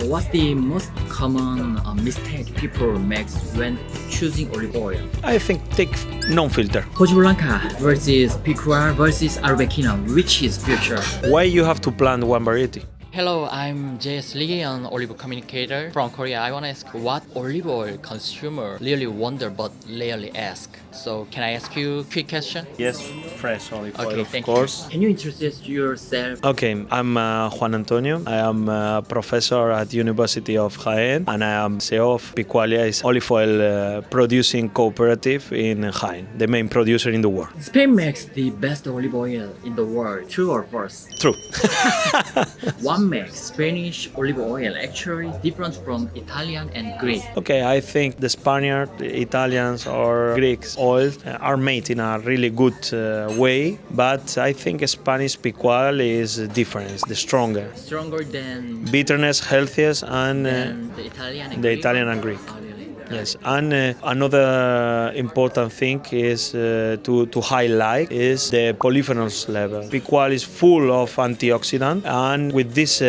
What's the most common mistake people make when choosing olive oil? I think take non-filter. 올리브오일랑카 versus picual versus 아르베키나, which is future? Why you have to plant one variety? Hello, I'm JS Lee, an olive communicator from Korea. I want to ask what olive oil consumer really wonder but rarely ask. So can I ask you a quick question? Yes, fresh olive oil, Okay, of thank course. you. Can you introduce yourself? Okay, I'm Juan Antonio. I am a professor at University of Jaén, and I am CEO of Picualia, is olive oil producing cooperative in Jaén, the main producer in the world. Spain makes the best olive oil in the world. True or false? True. What makes Spanish olive oil actually different from Italian and Greek? Okay, I think the Spaniard, the Italians, or Greeks oils are made in a really good way, but I think Spanish picual is different, it's the stronger. Stronger than Bitterness, healthiest, and the Italian and the Greek? Italian and Greek. Oh, really? Yes, and another important thing is to highlight is the polyphenols level. Picual is full of antioxidant, and with this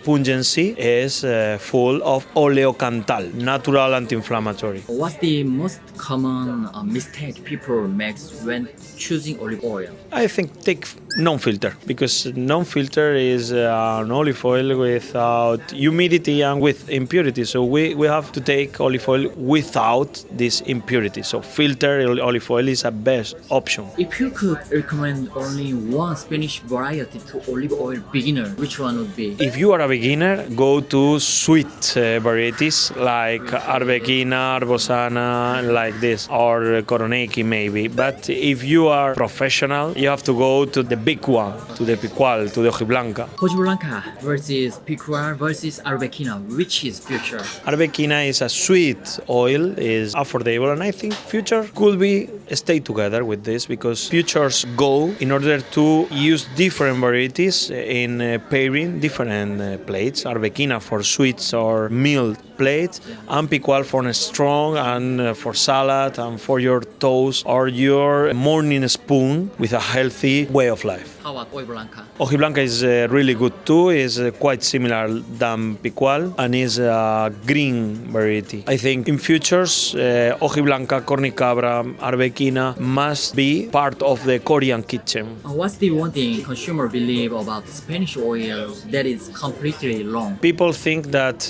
pungency is full of oleocantal, natural anti-inflammatory. What's the most common mistake people make when choosing olive oil? I think take non-filter, because non-filter is an olive oil without humidity and with impurity. So we have to take olive oil without this impurity. So filter olive oil is a best option. If you could recommend only one Spanish variety to olive oil beginner, which one would be? If you are a beginner, go to sweet varieties like Arbequina, Arbosana, like this, or Coroneki maybe. But if you are professional, you have to go to the big one, to the Picual, to the Ojiblanca. 올리브오일랑카 versus picual versus 아르베키나, which is future? Arbequina is a sweet oil, is affordable, and I think future could be stay together with this, because futures go in order to use different varieties in pairing different plates. Arbequina for sweets or meal plates, and Picual for strong and for salad and for your toast or your morning spoon with a healthy way of life. How about 올리브오일랑카? Ojiblanca is really good too, is quite similar than Picual, and is a green variety. I think in futures, Ojiblanca, Cornicabra, Arbequina must be part of the Korean kitchen. What's the one thing consumer believe about Spanish oil that is completely wrong? People think that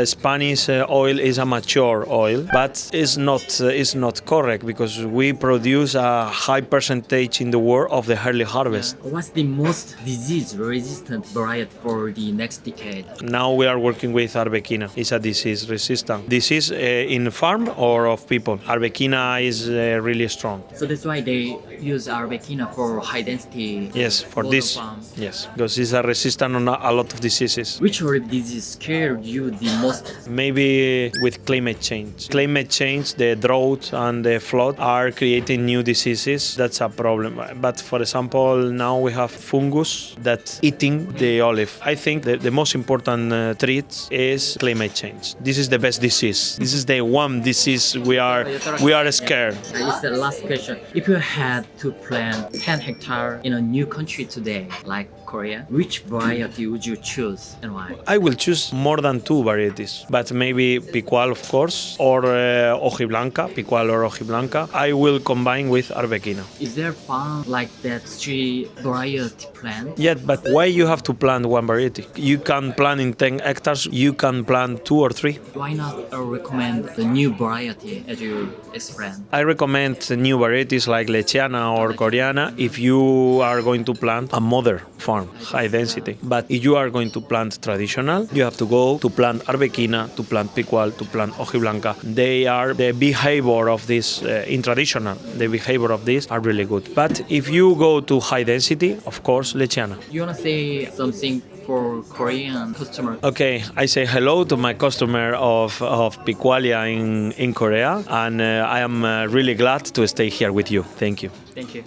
Spanish oil is a mature oil, but it's not correct, because we produce a high percentage in the world of the early harvest. What's the most disease-resistant variety for the next decade? Now we are working with Arbequina. It's a disease resistant. Disease in farm or of people. Arbequina is really strong. So that's why they use Arbequina for high density. Yes, for modern this. farms. Yes, because it's a resistant on a lot of diseases. Which olive disease scared you the most? Maybe with climate change. Climate change, the drought and the flood are creating new diseases. That's a problem. But for example, now we have fungus that eating the olive. I think the most important threat is climate change. This is the best disease. This is the one disease we are scared. It's the last question. If you had to plant 10 hectares in a new country today, like Korea, which variety would you choose and why? I will choose more than two varieties, but maybe Picual, of course, or Ojiblanca, Picual or Ojiblanca. I will combine with Arbequina. Is there farm like that 3 variety plant? Yeah, but why you have to plant one variety? You can plant in 10 hectares, you can plant 2 or 3. Why not recommend the new variety as you explained? I recommend new varieties like Lechiana or Coreana if you are going to plant a mother farm, high density. But if you are going to plant traditional, you have to go to plant Arbequina, to plant Picual, to plant Ojiblanca. They are the behavior of this in traditional. The behavior of this are really good. But if you go to high density, of course, Lechiana. You wanna say something for Korean customer? Okay, I say hello to my customer of Picualia in Korea, and I am really glad to stay here with you. Thank you. Thank you.